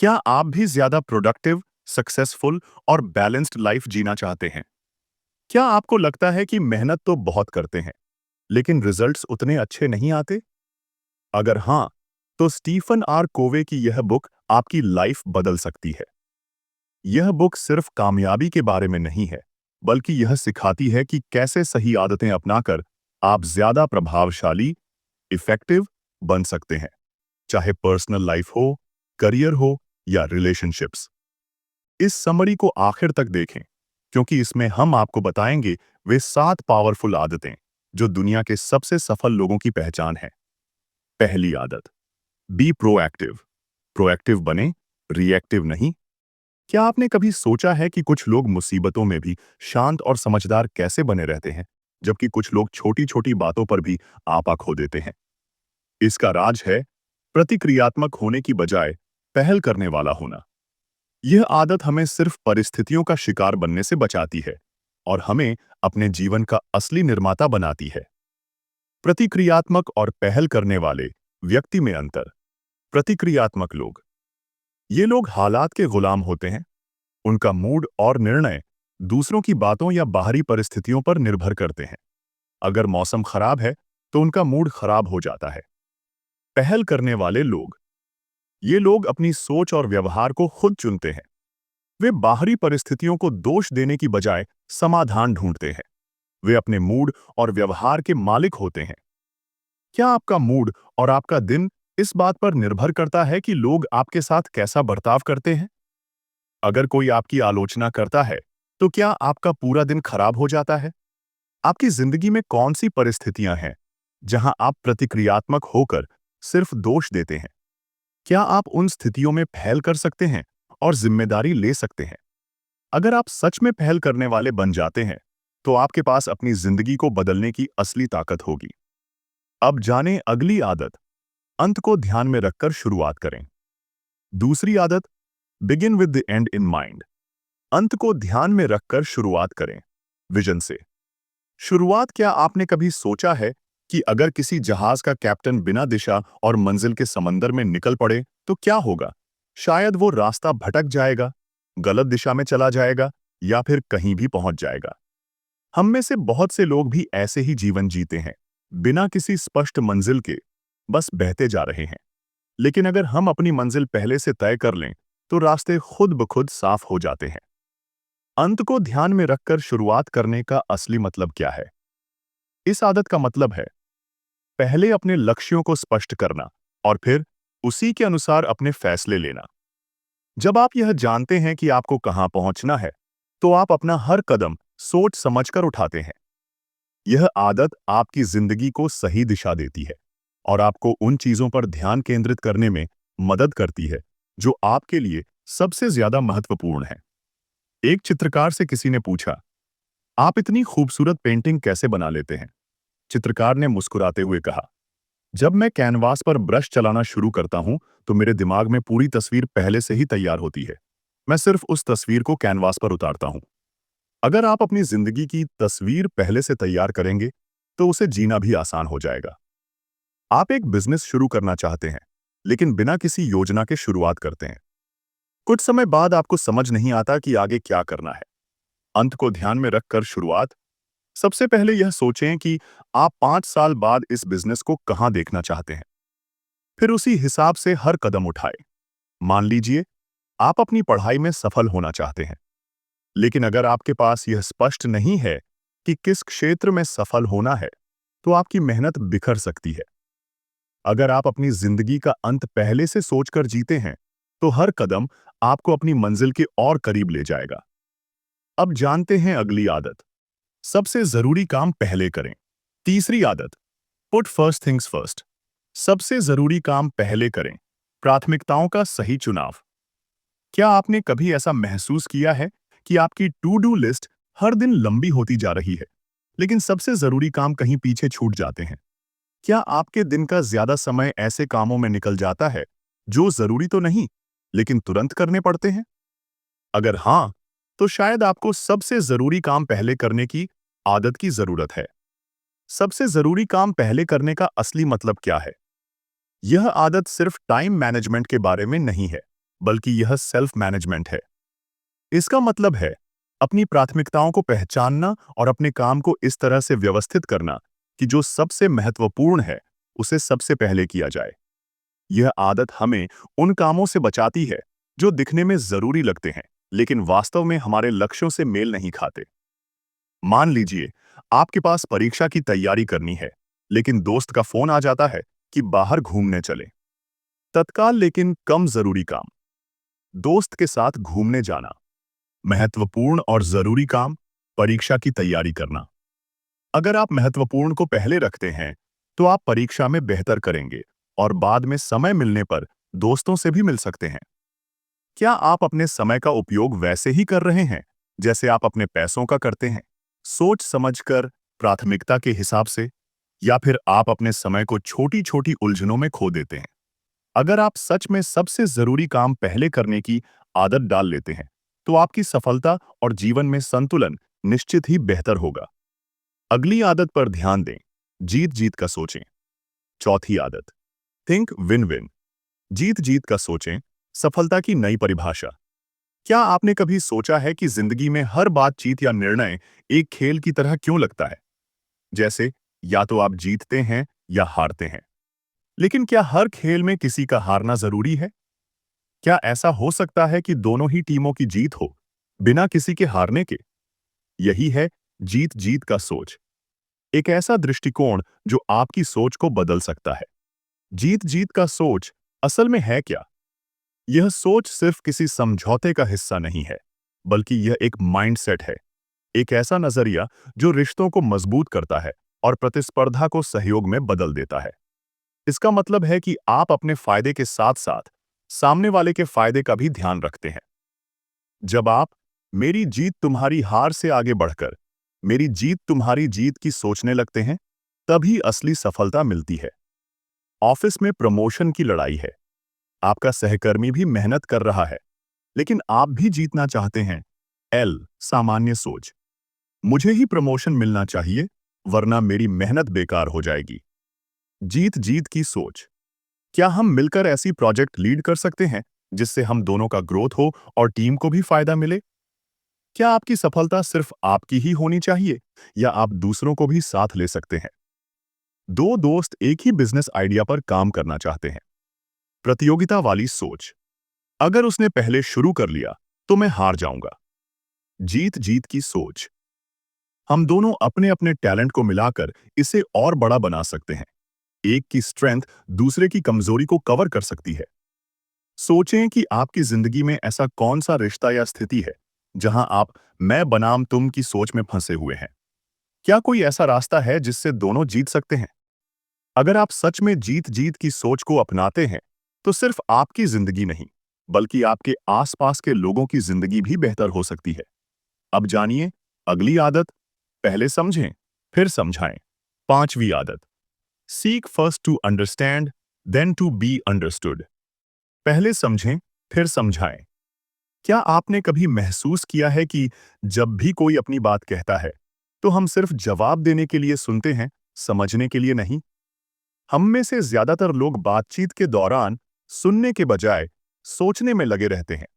क्या आप भी ज्यादा प्रोडक्टिव, सक्सेसफुल और बैलेंस्ड लाइफ जीना चाहते हैं? क्या आपको लगता है कि मेहनत तो बहुत करते हैं, लेकिन रिजल्ट्स उतने अच्छे नहीं आते? अगर हां, तो स्टीफन आर कोवे की यह बुक आपकी लाइफ बदल सकती है। यह बुक सिर्फ कामयाबी के बारे में नहीं है, बल्कि यह सिखाती है कि कैसे सही आदतें अपनाकर आप ज्यादा प्रभावशाली, इफेक्टिव बन सकते हैं, चाहे पर्सनल लाइफ हो, करियर हो या रिलेशनशिप्स। इस समरी को आखिर तक देखें, क्योंकि इसमें हम आपको बताएंगे वे 7 पावरफुल आदतें जो दुनिया के सबसे सफल लोगों की पहचान है। पहली आदत, बी प्रोएक्टिव। प्रोएक्टिव बने, रिएक्टिव नहीं। क्या आपने कभी सोचा है कि कुछ लोग मुसीबतों में भी शांत और समझदार कैसे बने रहते हैं, जबकि कुछ लोग छोटी छोटी बातों पर भी आपा खो देते हैं? इसका राज है प्रतिक्रियात्मक होने की बजाय पहल करने वाला होना। यह आदत हमें सिर्फ परिस्थितियों का शिकार बनने से बचाती है और हमें अपने जीवन का असली निर्माता बनाती है। प्रतिक्रियात्मक और पहल करने वाले व्यक्ति में अंतर। प्रतिक्रियात्मक लोग, ये लोग हालात के गुलाम होते हैं। उनका मूड और निर्णय दूसरों की बातों या बाहरी परिस्थितियों पर निर्भर करते हैं। अगर मौसम खराब है तो उनका मूड खराब हो जाता है। पहल करने वाले लोग, ये लोग अपनी सोच और व्यवहार को खुद चुनते हैं। वे बाहरी परिस्थितियों को दोष देने की बजाय समाधान ढूंढते हैं। वे अपने मूड और व्यवहार के मालिक होते हैं। क्या आपका मूड और आपका दिन इस बात पर निर्भर करता है कि लोग आपके साथ कैसा बर्ताव करते हैं? अगर कोई आपकी आलोचना करता है, तो क्या आपका पूरा दिन खराब हो जाता है? आपकी जिंदगी में कौन सी परिस्थितियां हैं जहां आप प्रतिक्रियात्मक होकर सिर्फ दोष देते हैं? क्या आप उन स्थितियों में पहल कर सकते हैं और जिम्मेदारी ले सकते हैं? अगर आप सच में पहल करने वाले बन जाते हैं, तो आपके पास अपनी जिंदगी को बदलने की असली ताकत होगी। अब जानें अगली आदत, अंत को ध्यान में रखकर शुरुआत करें। दूसरी आदत, begin with the and in mind. अंत को ध्यान में रखकर शुरुआत करें, विजन से। शुरुआत, क्या आपने कभी सोचा है कि अगर किसी जहाज का कैप्टन बिना दिशा और मंजिल के समंदर में निकल पड़े तो क्या होगा? शायद वो रास्ता भटक जाएगा, गलत दिशा में चला जाएगा या फिर कहीं भी पहुंच जाएगा। हम में से बहुत से लोग भी ऐसे ही जीवन जीते हैं, बिना किसी स्पष्ट मंजिल के, बस बहते जा रहे हैं। लेकिन अगर हम अपनी मंजिल पहले से तय कर लें, तो रास्ते खुद ब खुद साफ हो जाते हैं। अंत को ध्यान में रखकर शुरुआत करने का असली मतलब क्या है? इस आदत का मतलब है पहले अपने लक्ष्यों को स्पष्ट करना और फिर उसी के अनुसार अपने फैसले लेना। जब आप यह जानते हैं कि आपको कहां पहुंचना है, तो आप अपना हर कदम सोच समझकर उठाते हैं। यह आदत आपकी जिंदगी को सही दिशा देती है और आपको उन चीजों पर ध्यान केंद्रित करने में मदद करती है जो आपके लिए सबसे ज्यादा महत्वपूर्ण है। एक चित्रकार से किसी ने पूछा, आप इतनी खूबसूरत पेंटिंग कैसे बना लेते हैं? चित्रकार ने मुस्कुराते हुए कहा, जब मैं कैनवास पर ब्रश चलाना शुरू करता हूं, तो मेरे दिमाग में पूरी तस्वीर पहले से ही तैयार होती है। मैं सिर्फ उस तस्वीर को कैनवास पर उतारता हूं। अगर आप अपनी जिंदगी की तस्वीर पहले से तैयार करेंगे, तो उसे जीना भी आसान हो जाएगा। आप एक बिजनेस शुरू करना चाहते हैं, लेकिन बिना किसी योजना के शुरुआत करते हैं। कुछ समय बाद आपको समझ नहीं आता कि आगे क्या करना है। अंत को ध्यान में रखकर शुरुआत। सबसे पहले यह सोचें कि आप 5 साल बाद इस बिजनेस को कहां देखना चाहते हैं। फिर उसी हिसाब से हर कदम उठाएं। मान लीजिए, आप अपनी पढ़ाई में सफल होना चाहते हैं, लेकिन अगर आपके पास यह स्पष्ट नहीं है कि किस क्षेत्र में सफल होना है, तो आपकी मेहनत बिखर सकती है। अगर आप अपनी जिंदगी का अंत पहले से सोचकर जीते हैं, तो हर कदम आपको अपनी मंजिल के और करीब ले जाएगा। अब जानते हैं अगली आदत, सबसे जरूरी काम पहले करें। तीसरी आदत, पुट फर्स्ट थिंग्स फर्स्ट। सबसे जरूरी काम पहले करें, प्राथमिकताओं का सही चुनाव। क्या आपने कभी ऐसा महसूस किया है कि आपकी टू डू लिस्ट हर दिन लंबी होती जा रही है, लेकिन सबसे जरूरी काम कहीं पीछे छूट जाते हैं? क्या आपके दिन का ज्यादा समय ऐसे कामों में निकल जाता है जो जरूरी तो नहीं, लेकिन तुरंत करने पड़ते हैं? अगर हां, तो शायद आपको सबसे जरूरी काम पहले करने की आदत की जरूरत है। सबसे जरूरी काम पहले करने का असली मतलब क्या है? यह आदत सिर्फ टाइम मैनेजमेंट के बारे में नहीं है, बल्कि यह सेल्फ मैनेजमेंट है। इसका मतलब है अपनी प्राथमिकताओं को पहचानना और अपने काम को इस तरह से व्यवस्थित करना कि जो सबसे महत्वपूर्ण है उसे सबसे पहले किया जाए। यह आदत हमें उन कामों से बचाती है जो दिखने में जरूरी लगते हैं लेकिन वास्तव में हमारे लक्ष्यों से मेल नहीं खाते। मान लीजिए आपके पास परीक्षा की तैयारी करनी है, लेकिन दोस्त का फोन आ जाता है कि बाहर घूमने चले। तत्काल लेकिन कम जरूरी काम, दोस्त के साथ घूमने जाना। महत्वपूर्ण और जरूरी काम, परीक्षा की तैयारी करना। अगर आप महत्वपूर्ण को पहले रखते हैं तो आप परीक्षा में बेहतर करेंगे और बाद में समय मिलने पर दोस्तों से भी मिल सकते हैं। क्या आप अपने समय का उपयोग वैसे ही कर रहे हैं जैसे आप अपने पैसों का करते हैं, सोच समझकर, प्राथमिकता के हिसाब से, या फिर आप अपने समय को छोटी छोटी उलझनों में खो देते हैं? अगर आप सच में सबसे जरूरी काम पहले करने की आदत डाल लेते हैं तो आपकी सफलता और जीवन में संतुलन निश्चित ही बेहतर होगा। अगली आदत पर ध्यान दें, जीत जीत का सोचें। चौथी आदत, थिंक विन विन। जीत जीत का सोचें, सफलता की नई परिभाषा। क्या आपने कभी सोचा है कि जिंदगी में हर बातचीत या निर्णय एक खेल की तरह क्यों लगता है? जैसे या तो आप जीतते हैं या हारते हैं। लेकिन क्या हर खेल में किसी का हारना जरूरी है? क्या ऐसा हो सकता है कि दोनों ही टीमों की जीत हो बिना किसी के हारने के? यही है जीत जीत का सोच, एक ऐसा दृष्टिकोण जो आपकी सोच को बदल सकता है। जीत जीत का सोच असल में है क्या? यह सोच सिर्फ किसी समझौते का हिस्सा नहीं है, बल्कि यह एक माइंडसेट है, एक ऐसा नजरिया जो रिश्तों को मजबूत करता है और प्रतिस्पर्धा को सहयोग में बदल देता है। इसका मतलब है कि आप अपने फायदे के साथ साथ सामने वाले के फायदे का भी ध्यान रखते हैं। जब आप मेरी जीत तुम्हारी हार से आगे बढ़कर मेरी जीत तुम्हारी जीत की सोचने लगते हैं, तभी असली सफलता मिलती है। ऑफिस में प्रमोशन की लड़ाई है, आपका सहकर्मी भी मेहनत कर रहा है लेकिन आप भी जीतना चाहते हैं। एल सामान्य सोच, मुझे ही प्रमोशन मिलना चाहिए वरना मेरी मेहनत बेकार हो जाएगी। जीत जीत की सोच, क्या हम मिलकर ऐसी प्रोजेक्ट लीड कर सकते हैं जिससे हम दोनों का ग्रोथ हो और टीम को भी फायदा मिले? क्या आपकी सफलता सिर्फ आपकी ही होनी चाहिए या आप दूसरों को भी साथ ले सकते हैं? दो दोस्त एक ही बिजनेस आइडिया पर काम करना चाहते हैं। प्रतियोगिता वाली सोच, अगर उसने पहले शुरू कर लिया तो मैं हार जाऊंगा। जीत जीत की सोच, हम दोनों अपने अपने टैलेंट को मिलाकर इसे और बड़ा बना सकते हैं। एक की स्ट्रेंथ दूसरे की कमजोरी को कवर कर सकती है। सोचें कि आपकी जिंदगी में ऐसा कौन सा रिश्ता या स्थिति है जहां आप मैं बनाम तुम की सोच में फंसे हुए हैं। क्या कोई ऐसा रास्ता है जिससे दोनों जीत सकते हैं? अगर आप सच में जीत जीत की सोच को अपनाते हैं तो सिर्फ आपकी जिंदगी नहीं बल्कि आपके आसपास के लोगों की जिंदगी भी बेहतर हो सकती है। अब जानिए अगली आदत, पहले समझें फिर समझाएं। पांचवी आदत, seek first to understand then to be understood. पहले समझें फिर समझाएं। क्या आपने कभी महसूस किया है कि जब भी कोई अपनी बात कहता है तो हम सिर्फ जवाब देने के लिए सुनते हैं, समझने के लिए नहीं? हम में से ज्यादातर लोग बातचीत के दौरान सुनने के बजाय सोचने में लगे रहते हैं।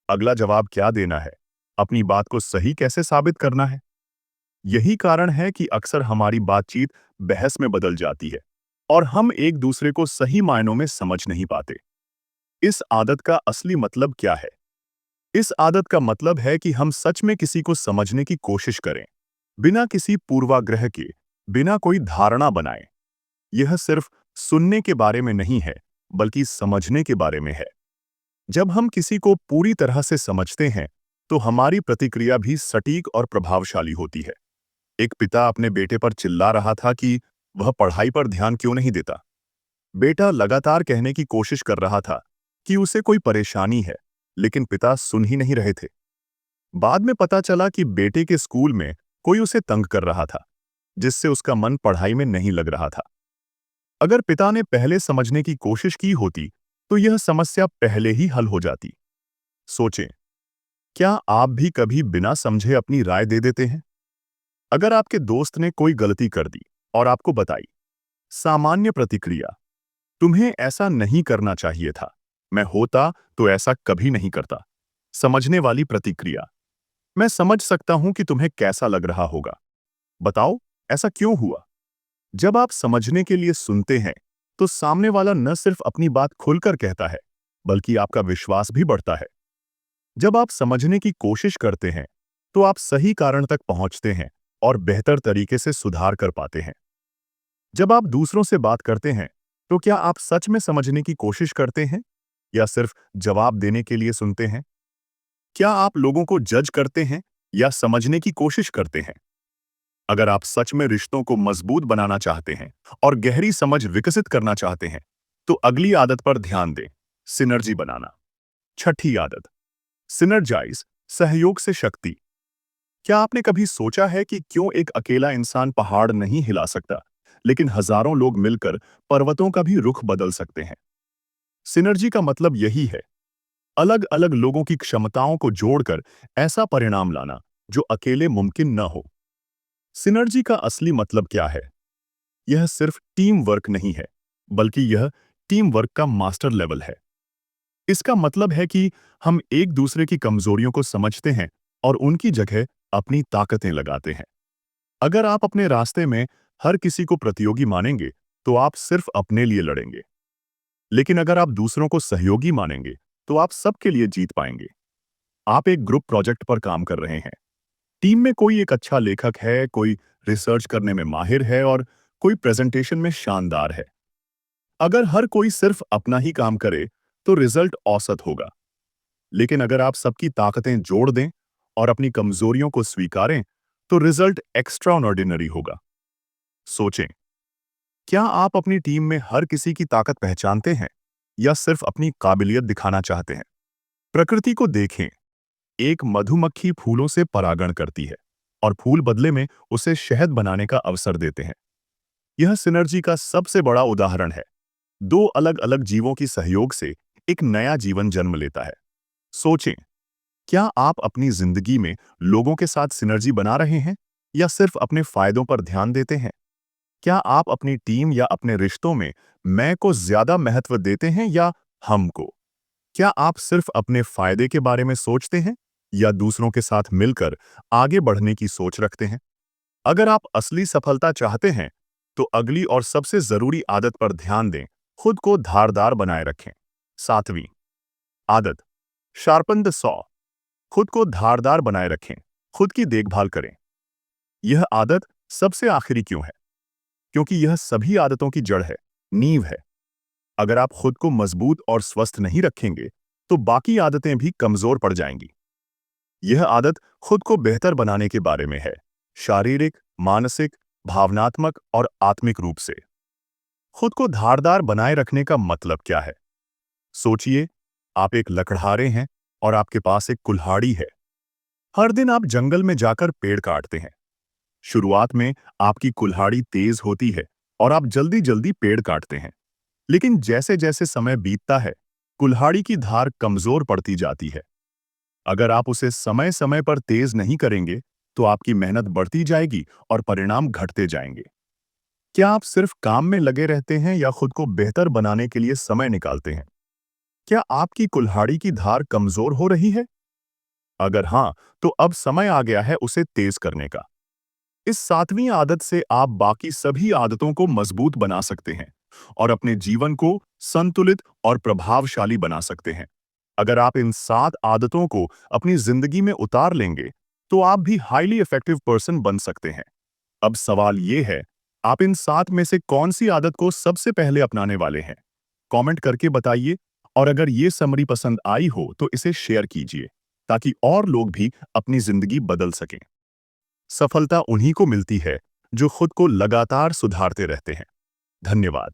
अगला जवाब क्या देना है, अपनी बात को सही कैसे साबित करना है। यही कारण है कि अक्सर हमारी बातचीत बहस में बदल जाती है और हम एक दूसरे को सही मायनों में समझ नहीं पाते। इस आदत का असली मतलब क्या है? इस आदत का मतलब है कि हम सच में किसी को समझने की कोशिश करें, बिना किसी पूर्वाग्रह के, बिना कोई धारणा बनाए। यह सिर्फ सुनने के बारे में नहीं है, बल्कि समझने के बारे में है। जब हम किसी को पूरी तरह से समझते हैं, तो हमारी प्रतिक्रिया भी सटीक और प्रभावशाली होती है। एक पिता अपने बेटे पर चिल्ला रहा था कि वह पढ़ाई पर ध्यान क्यों नहीं देता। बेटा लगातार कहने की कोशिश कर रहा था कि उसे कोई परेशानी है, लेकिन पिता सुन ही नहीं रहे थे। बाद में पता चला कि बेटे के स्कूल में कोई उसे तंग कर रहा था, जिससे उसका मन पढ़ाई में नहीं लग रहा था। अगर पिता ने पहले समझने की कोशिश की होती, तो यह समस्या पहले ही हल हो जाती। सोचें, क्या आप भी कभी बिना समझे अपनी राय दे देते हैं? अगर आपके दोस्त ने कोई गलती कर दी और आपको बताई, सामान्य प्रतिक्रिया, तुम्हें ऐसा नहीं करना चाहिए था, मैं होता तो ऐसा कभी नहीं करता। समझने वाली प्रतिक्रिया। मैं समझ सकता हूं कि तुम्हें कैसा लग रहा होगा। बताओ, ऐसा क्यों हुआ? जब आप समझने के लिए सुनते हैं, तो सामने वाला न सिर्फ अपनी बात खुलकर कहता है, बल्कि आपका विश्वास भी बढ़ता है। जब आप समझने की कोशिश करते हैं, तो आप सही कारण तक पहुंचते हैं और बेहतर तरीके से सुधार कर पाते हैं। जब आप दूसरों से बात करते हैं, तो क्या आप सच में समझने की कोशिश करते हैं या सिर्फ जवाब देने के लिए सुनते हैं? क्या आप लोगों को जज करते हैं या समझने की कोशिश करते हैं? अगर आप सच में रिश्तों को मजबूत बनाना चाहते हैं और गहरी समझ विकसित करना चाहते हैं, तो अगली आदत पर ध्यान दें। सिनर्जी बनाना। छठी आदत, सिनर्जाइज, सहयोग से शक्ति। क्या आपने कभी सोचा है कि क्यों एक अकेला इंसान पहाड़ नहीं हिला सकता, लेकिन हजारों लोग मिलकर पर्वतों का भी रुख बदल सकते हैं? सिनर्जी का मतलब यही है, अलग अलग लोगों की क्षमताओं को जोड़कर ऐसा परिणाम लाना जो अकेले मुमकिन न हो। सिनर्जी का असली मतलब क्या है? यह सिर्फ टीम वर्क नहीं है, बल्कि यह टीम वर्क का मास्टर लेवल है। इसका मतलब है कि हम एक दूसरे की कमजोरियों को समझते हैं और उनकी जगह अपनी ताकतें लगाते हैं। अगर आप अपने रास्ते में हर किसी को प्रतियोगी मानेंगे, तो आप सिर्फ अपने लिए लड़ेंगे। लेकिन अगर आप दूसरों को सहयोगी मानेंगे, तो आप सबके लिए जीत पाएंगे। आप एक ग्रुप प्रोजेक्ट पर काम कर रहे हैं। टीम में कोई एक अच्छा लेखक है, कोई रिसर्च करने में माहिर है और कोई प्रेजेंटेशन में शानदार है। अगर हर कोई सिर्फ अपना ही काम करे, तो रिजल्ट औसत होगा। लेकिन अगर आप सबकी ताकतें जोड़ दें और अपनी कमजोरियों को स्वीकारें, तो रिजल्ट एक्स्ट्रा ऑर्डिनरी होगा। सोचें, क्या आप अपनी टीम में हर किसी की ताकत पहचानते हैं या सिर्फ अपनी काबिलियत दिखाना चाहते हैं? प्रकृति को देखें। एक मधुमक्खी फूलों से परागण करती है और फूल बदले में उसे शहद बनाने का अवसर देते हैं। यह सिनर्जी का सबसे बड़ा उदाहरण है। दो अलग अलग जीवों की सहयोग से एक नया जीवन जन्म लेता है। सोचें, क्या आप अपनी जिंदगी में लोगों के साथ सिनर्जी बना रहे हैं या सिर्फ अपने फायदों पर ध्यान देते हैं? क्या आप अपनी टीम या अपने रिश्तों में मैं को ज्यादा महत्व देते हैं या हम को? क्या आप सिर्फ अपने फायदे के बारे में सोचते हैं या दूसरों के साथ मिलकर आगे बढ़ने की सोच रखते हैं? अगर आप असली सफलता चाहते हैं, तो अगली और सबसे जरूरी आदत पर ध्यान दें, खुद को धारदार बनाए रखें। सातवीं आदत, शार्पन द सॉ। खुद को धारदार बनाए रखें, खुद की देखभाल करें। यह आदत सबसे आखिरी क्यों है? क्योंकि यह सभी आदतों की जड़ है, नींव है। अगर आप खुद को मजबूत और स्वस्थ नहीं रखेंगे, तो बाकी आदतें भी कमजोर पड़ जाएंगी। यह आदत खुद को बेहतर बनाने के बारे में है, शारीरिक, मानसिक, भावनात्मक और आत्मिक रूप से। खुद को धारदार बनाए रखने का मतलब क्या है? सोचिए, आप एक लकड़हारे हैं और आपके पास एक कुल्हाड़ी है। हर दिन आप जंगल में जाकर पेड़ काटते हैं। शुरुआत में आपकी कुल्हाड़ी तेज होती है और आप जल्दी जल्दी पेड़ काटते हैं। लेकिन जैसे जैसे समय बीतता है, कुल्हाड़ी की धार कमजोर पड़ती जाती है। अगर आप उसे समय समय पर तेज नहीं करेंगे, तो आपकी मेहनत बढ़ती जाएगी और परिणाम घटते जाएंगे। क्या आप सिर्फ काम में लगे रहते हैं या खुद को बेहतर बनाने के लिए समय निकालते हैं? क्या आपकी कुल्हाड़ी की धार कमजोर हो रही है? अगर हां, तो अब समय आ गया है उसे तेज करने का। इस सातवीं आदत से आप बाकी सभी आदतों को मजबूत बना सकते हैं और अपने जीवन को संतुलित और प्रभावशाली बना सकते हैं। अगर आप इन 7 आदतों को अपनी जिंदगी में उतार लेंगे, तो आप भी हाईली इफेक्टिव पर्सन बन सकते हैं। अब सवाल ये है, आप इन 7 में से कौन सी आदत को सबसे पहले अपनाने वाले हैं? कमेंट करके बताइए, और अगर ये समरी पसंद आई हो तो इसे शेयर कीजिए, ताकि और लोग भी अपनी जिंदगी बदल सकें। सफलता उन्हीं को मिलती है जो खुद को लगातार सुधारते रहते हैं। धन्यवाद।